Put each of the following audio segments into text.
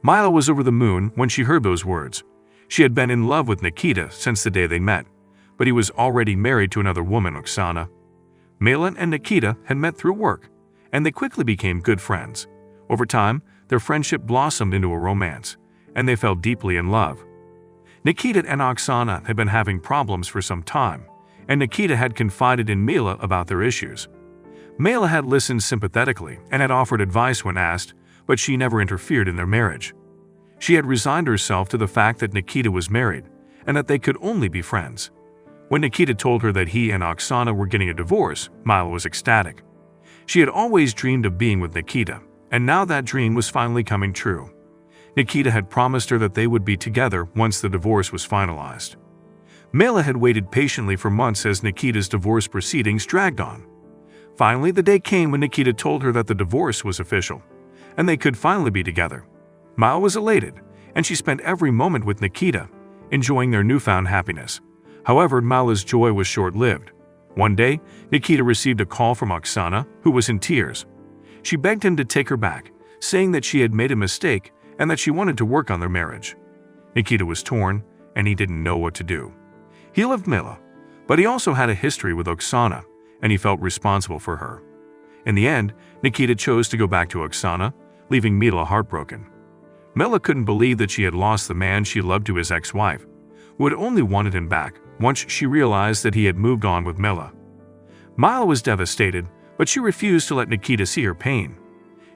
Mila was over the moon when she heard those words. She had been in love with Nikita since the day they met, but he was already married to another woman, Oksana. Mila and Nikita had met through work, and they quickly became good friends. Over time, their friendship blossomed into a romance, and they fell deeply in love. Nikita and Oksana had been having problems for some time, and Nikita had confided in Mila about their issues. Mila had listened sympathetically and had offered advice when asked, but she never interfered in their marriage. She had resigned herself to the fact that Nikita was married and that they could only be friends. When Nikita told her that he and Oksana were getting a divorce, Mila was ecstatic. She had always dreamed of being with Nikita, and now that dream was finally coming true. Nikita had promised her that they would be together once the divorce was finalized. Mila had waited patiently for months as Nikita's divorce proceedings dragged on. Finally, the day came when Nikita told her that the divorce was official, and they could finally be together. Mila was elated, and she spent every moment with Nikita, enjoying their newfound happiness. However, Mila's joy was short-lived. One day, Nikita received a call from Oksana, who was in tears. She begged him to take her back, saying that she had made a mistake and that she wanted to work on their marriage. Nikita was torn, and he didn't know what to do. He loved Mila, but he also had a history with Oksana, and he felt responsible for her. In the end, Nikita chose to go back to Oksana, leaving Mila heartbroken. Mila couldn't believe that she had lost the man she loved to his ex-wife, who had only wanted him back once she realized that he had moved on with Mila. Mila was devastated, but she refused to let Nikita see her pain.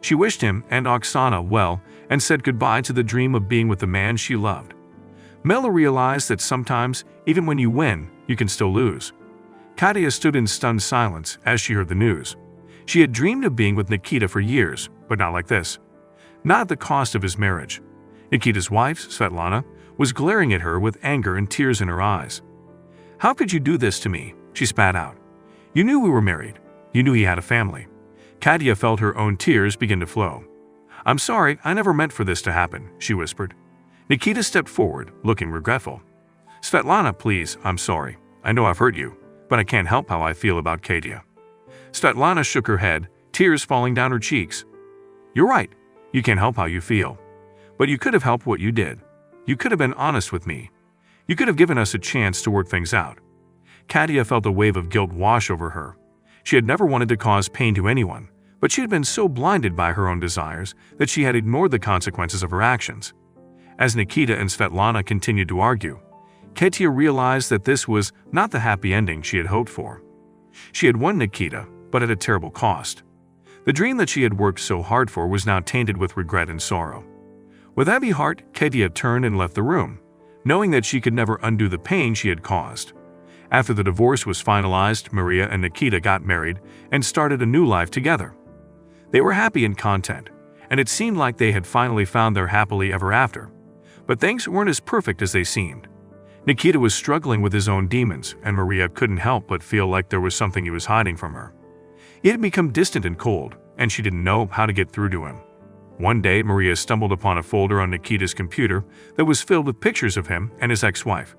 She wished him and Oksana well and said goodbye to the dream of being with the man she loved. Mila realized that sometimes, even when you win, you can still lose. Katia stood in stunned silence as she heard the news. She had dreamed of being with Nikita for years, but not like this. Not at the cost of his marriage. Nikita's wife, Svetlana, was glaring at her with anger and tears in her eyes. "How could you do this to me?" she spat out. "You knew we were married. You knew he had a family." Katia felt her own tears begin to flow. "I'm sorry, I never meant for this to happen," she whispered. Nikita stepped forward, looking regretful. "Svetlana, please, I'm sorry. I know I've hurt you, but I can't help how I feel about Katia." Svetlana shook her head, tears falling down her cheeks. "You're right. You can't help how you feel. But you could have helped what you did. You could have been honest with me. You could have given us a chance to work things out." Katia felt a wave of guilt wash over her. She had never wanted to cause pain to anyone, but she had been so blinded by her own desires that she had ignored the consequences of her actions. As Nikita and Svetlana continued to argue, Katia realized that this was not the happy ending she had hoped for. She had won Nikita, but at a terrible cost. The dream that she had worked so hard for was now tainted with regret and sorrow. With heavy heart, Katia turned and left the room, knowing that she could never undo the pain she had caused. After the divorce was finalized, Maria and Nikita got married and started a new life together. They were happy and content, and it seemed like they had finally found their happily ever after. But things weren't as perfect as they seemed. Nikita was struggling with his own demons, and Maria couldn't help but feel like there was something he was hiding from her. He had become distant and cold, and she didn't know how to get through to him. One day, Maria stumbled upon a folder on Nikita's computer that was filled with pictures of him and his ex-wife.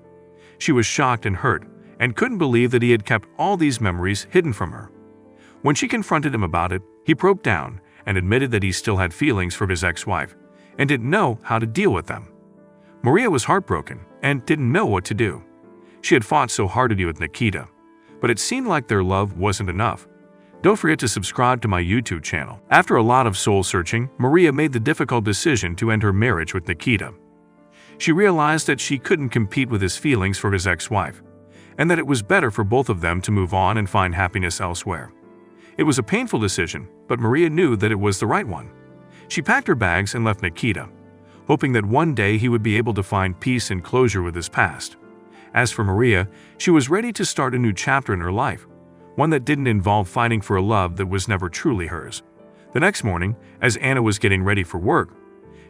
She was shocked and hurt, and couldn't believe that he had kept all these memories hidden from her. When she confronted him about it, he broke down and admitted that he still had feelings for his ex-wife and didn't know how to deal with them. Maria was heartbroken and didn't know what to do. She had fought so hard to be with Nikita, but it seemed like their love wasn't enough. Don't forget to subscribe to my YouTube channel. After a lot of soul-searching, Maria made the difficult decision to end her marriage with Nikita. She realized that she couldn't compete with his feelings for his ex-wife, and that it was better for both of them to move on and find happiness elsewhere. It was a painful decision, but Maria knew that it was the right one. She packed her bags and left Nikita, hoping that one day he would be able to find peace and closure with his past. As for Maria, she was ready to start a new chapter in her life, one that didn't involve fighting for a love that was never truly hers. The next morning, as Anna was getting ready for work,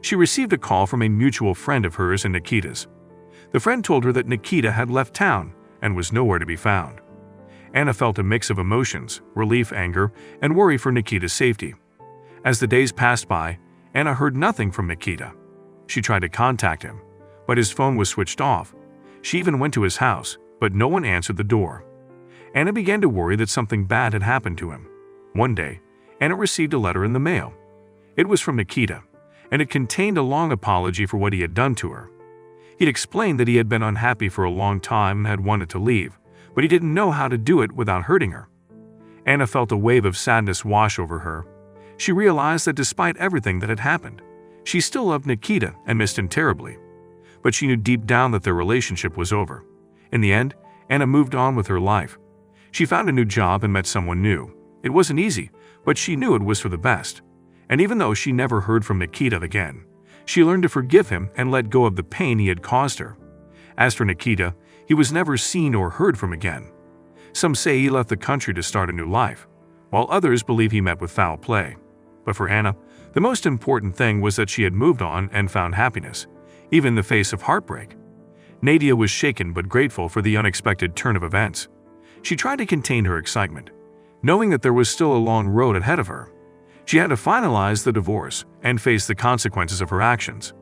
she received a call from a mutual friend of hers and Nikita's. The friend told her that Nikita had left town and was nowhere to be found. Anna felt a mix of emotions, relief, anger, and worry for Nikita's safety. As the days passed by, Anna heard nothing from Nikita. She tried to contact him, but his phone was switched off. She even went to his house, but no one answered the door. Anna began to worry that something bad had happened to him. One day, Anna received a letter in the mail. It was from Nikita, and it contained a long apology for what he had done to her. He'd explained that he had been unhappy for a long time and had wanted to leave, but he didn't know how to do it without hurting her. Anna felt a wave of sadness wash over her. She realized that despite everything that had happened, she still loved Nikita and missed him terribly. But she knew deep down that their relationship was over. In the end, Anna moved on with her life. She found a new job and met someone new. It wasn't easy, but she knew it was for the best. And even though she never heard from Nikita again, she learned to forgive him and let go of the pain he had caused her. As for Nikita, he was never seen or heard from again. Some say he left the country to start a new life, while others believe he met with foul play. But for Anna, the most important thing was that she had moved on and found happiness, even in the face of heartbreak. Nadia was shaken but grateful for the unexpected turn of events. She tried to contain her excitement, knowing that there was still a long road ahead of her. She had to finalize the divorce and face the consequences of her actions.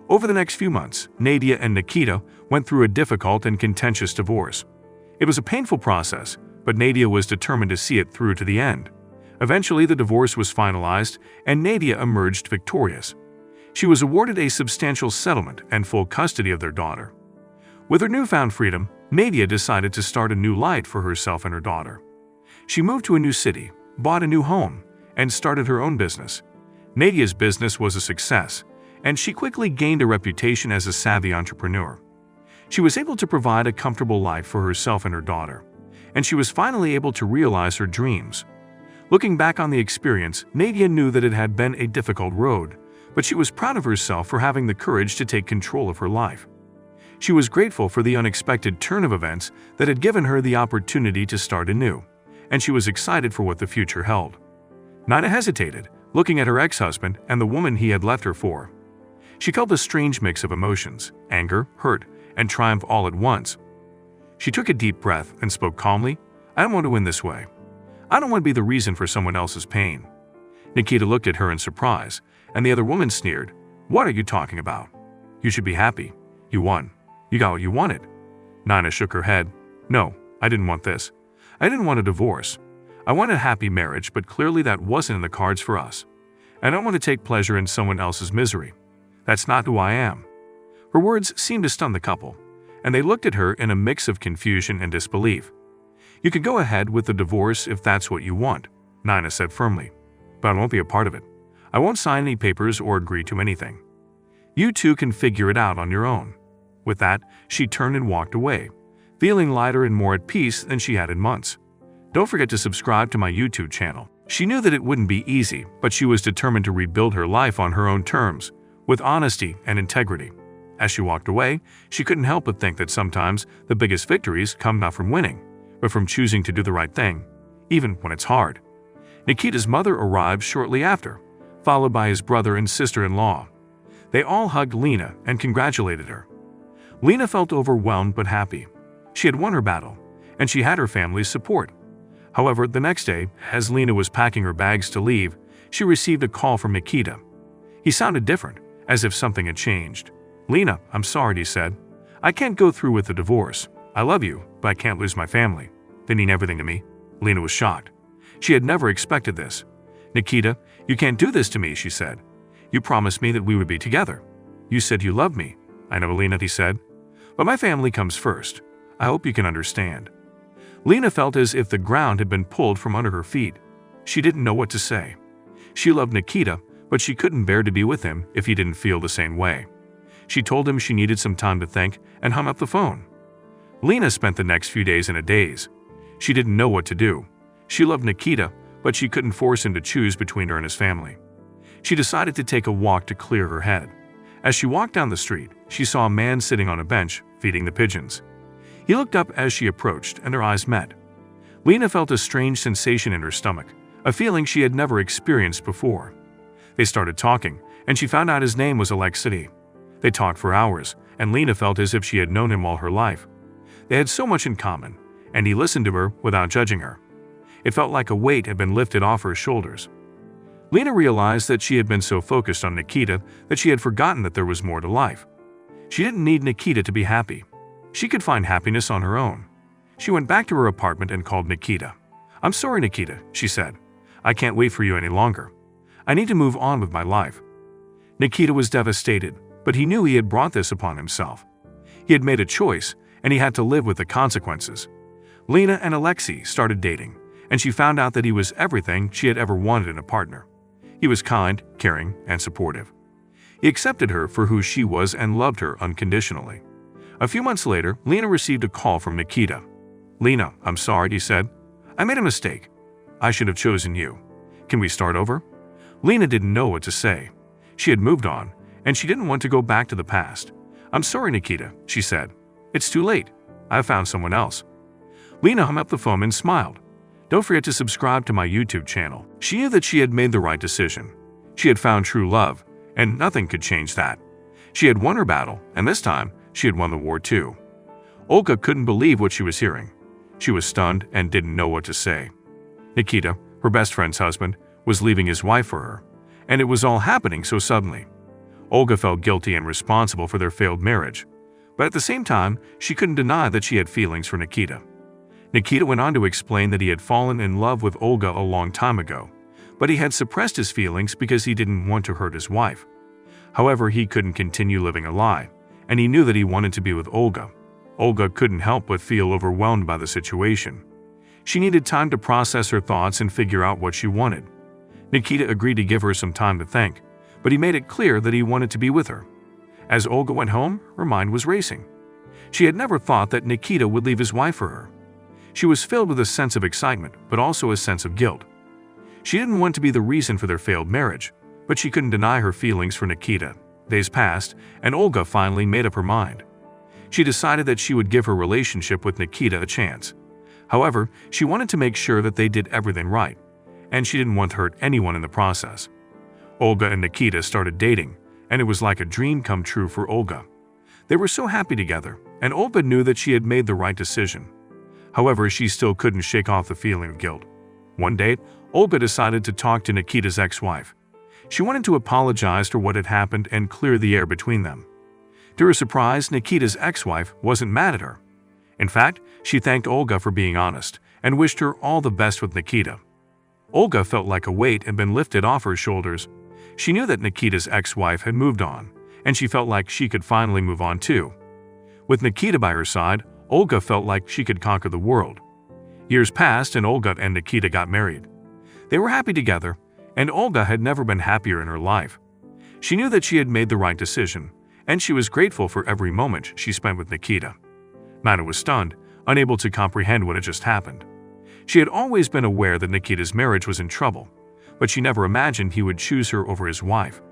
Over the next few months, Nadia and Nikita went through a difficult and contentious divorce. It was a painful process, but Nadia was determined to see it through to the end. Eventually, the divorce was finalized and Nadia emerged victorious. She was awarded a substantial settlement and full custody of their daughter. With her newfound freedom, Nadia decided to start a new life for herself and her daughter. She moved to a new city, bought a new home, and started her own business. Nadia's business was a success, and she quickly gained a reputation as a savvy entrepreneur. She was able to provide a comfortable life for herself and her daughter, and she was finally able to realize her dreams. Looking back on the experience, Nadia knew that it had been a difficult road, but she was proud of herself for having the courage to take control of her life. She was grateful for the unexpected turn of events that had given her the opportunity to start anew, and she was excited for what the future held. Nina hesitated, looking at her ex-husband and the woman he had left her for. She felt a strange mix of emotions, anger, hurt, and triumph all at once. She took a deep breath and spoke calmly, "I don't want to win this way. I don't want to be the reason for someone else's pain." Nikita looked at her in surprise, and the other woman sneered, "What are you talking about? You should be happy. You won. You got what you wanted." Nina shook her head. "No, I didn't want this. I didn't want a divorce. I wanted a happy marriage, but clearly that wasn't in the cards for us. I don't want to take pleasure in someone else's misery. That's not who I am." Her words seemed to stun the couple, and they looked at her in a mix of confusion and disbelief. "You can go ahead with the divorce if that's what you want," Nina said firmly, "but I won't be a part of it. I won't sign any papers or agree to anything. You two can figure it out on your own." With that, she turned and walked away, feeling lighter and more at peace than she had in months. Don't forget to subscribe to my YouTube channel. She knew that it wouldn't be easy, but she was determined to rebuild her life on her own terms, with honesty and integrity. As she walked away, she couldn't help but think that sometimes the biggest victories come not from winning, but from choosing to do the right thing, even when it's hard. Nikita's mother arrived shortly after, followed by his brother and sister-in-law. They all hugged Lena and congratulated her. Lena felt overwhelmed but happy. She had won her battle, and she had her family's support. However, the next day, as Lena was packing her bags to leave, she received a call from Nikita. He sounded different, as if something had changed. "Lena, I'm sorry," he said. "I can't go through with the divorce. I love you, but I can't lose my family. They mean everything to me." Lena was shocked. She had never expected this. "Nikita, you can't do this to me," she said. "You promised me that we would be together. You said you loved me." "I know, Lena," he said. "But my family comes first. I hope you can understand." Lena felt as if the ground had been pulled from under her feet. She didn't know what to say. She loved Nikita, but she couldn't bear to be with him if he didn't feel the same way. She told him she needed some time to think and hung up the phone. Lena spent the next few days in a daze. She didn't know what to do. She loved Nikita, but she couldn't force him to choose between her and his family. She decided to take a walk to clear her head. As she walked down the street, she saw a man sitting on a bench, feeding the pigeons. He looked up as she approached, and their eyes met. Lena felt a strange sensation in her stomach, a feeling she had never experienced before. They started talking, and she found out his name was Alexei. They talked for hours, and Lena felt as if she had known him all her life. They had so much in common, and he listened to her without judging her. It felt like a weight had been lifted off her shoulders. Lena realized that she had been so focused on Nikita that she had forgotten that there was more to life. She didn't need Nikita to be happy. She could find happiness on her own. She went back to her apartment and called Nikita. "I'm sorry, Nikita," she said. "I can't wait for you any longer. I need to move on with my life." Nikita was devastated, but he knew he had brought this upon himself. He had made a choice, and he had to live with the consequences. Lena and Alexei started dating, and she found out that he was everything she had ever wanted in a partner. He was kind, caring, and supportive. He accepted her for who she was and loved her unconditionally. A few months later, Lena received a call from Nikita. "Lena, I'm sorry," he said. "I made a mistake. I should have chosen you. Can we start over?" Lena didn't know what to say. She had moved on, and she didn't want to go back to the past. "I'm sorry, Nikita," she said. "It's too late. I found someone else." Lena hung up the phone and smiled. "Don't forget to subscribe to my YouTube channel." She knew that she had made the right decision. She had found true love, and nothing could change that. She had won her battle, and this time, she had won the war too. Olga couldn't believe what she was hearing. She was stunned and didn't know what to say. Nikita, her best friend's husband, was leaving his wife for her, and it was all happening so suddenly. Olga felt guilty and responsible for their failed marriage, but at the same time, she couldn't deny that she had feelings for Nikita. Nikita went on to explain that he had fallen in love with Olga a long time ago, but he had suppressed his feelings because he didn't want to hurt his wife. However, he couldn't continue living a lie, and he knew that he wanted to be with Olga. Olga couldn't help but feel overwhelmed by the situation. She needed time to process her thoughts and figure out what she wanted. Nikita agreed to give her some time to think, but he made it clear that he wanted to be with her. As Olga went home, her mind was racing. She had never thought that Nikita would leave his wife for her. She was filled with a sense of excitement, but also a sense of guilt. She didn't want to be the reason for their failed marriage, but she couldn't deny her feelings for Nikita. Days passed, and Olga finally made up her mind. She decided that she would give her relationship with Nikita a chance. However, she wanted to make sure that they did everything right, and she didn't want to hurt anyone in the process. Olga and Nikita started dating, and it was like a dream come true for Olga. They were so happy together, and Olga knew that she had made the right decision. However, she still couldn't shake off the feeling of guilt. One day, Olga decided to talk to Nikita's ex-wife. She wanted to apologize for what had happened and clear the air between them. To her surprise, Nikita's ex-wife wasn't mad at her. In fact, she thanked Olga for being honest and wished her all the best with Nikita. Olga felt like a weight had been lifted off her shoulders. She knew that Nikita's ex-wife had moved on, and she felt like she could finally move on too. With Nikita by her side, Olga felt like she could conquer the world. Years passed and Olga and Nikita got married. They were happy together, and Olga had never been happier in her life. She knew that she had made the right decision, and she was grateful for every moment she spent with Nikita. Nina was stunned, unable to comprehend what had just happened. She had always been aware that Nikita's marriage was in trouble, but she never imagined he would choose her over his wife.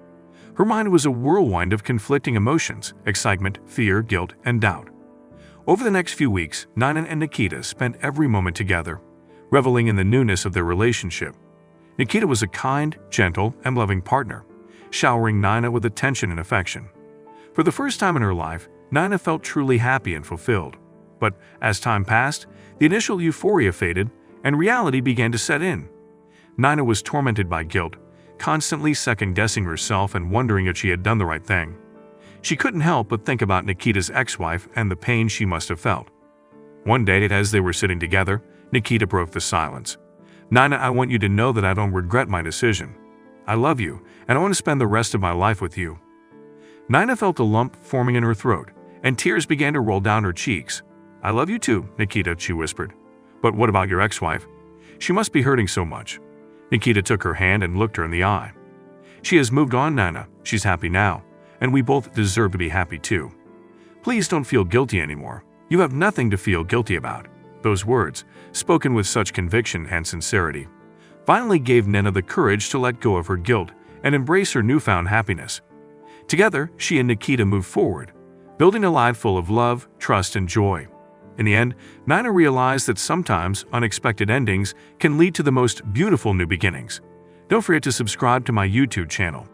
Her mind was a whirlwind of conflicting emotions: excitement, fear, guilt, and doubt. Over the next few weeks, Nina and Nikita spent every moment together, reveling in the newness of their relationship. Nikita was a kind, gentle, and loving partner, showering Nina with attention and affection. For the first time in her life, Nina felt truly happy and fulfilled. But as time passed, the initial euphoria faded, and reality began to set in. Nina was tormented by guilt, constantly second-guessing herself and wondering if she had done the right thing. She couldn't help but think about Nikita's ex-wife and the pain she must have felt. One day, as they were sitting together, Nikita broke the silence. "Nina, I want you to know that I don't regret my decision. I love you, and I want to spend the rest of my life with you." Nina felt a lump forming in her throat, and tears began to roll down her cheeks. "I love you too, Nikita," she whispered. "But what about your ex-wife? She must be hurting so much." Nikita took her hand and looked her in the eye. "She has moved on, Nina. She's happy now, and we both deserve to be happy too. Please don't feel guilty anymore. You have nothing to feel guilty about." Those words, spoken with such conviction and sincerity, finally gave Nina the courage to let go of her guilt and embrace her newfound happiness. Together, she and Nikita moved forward, building a life full of love, trust, and joy. In the end, Nina realized that sometimes unexpected endings can lead to the most beautiful new beginnings. Don't forget to subscribe to my YouTube channel.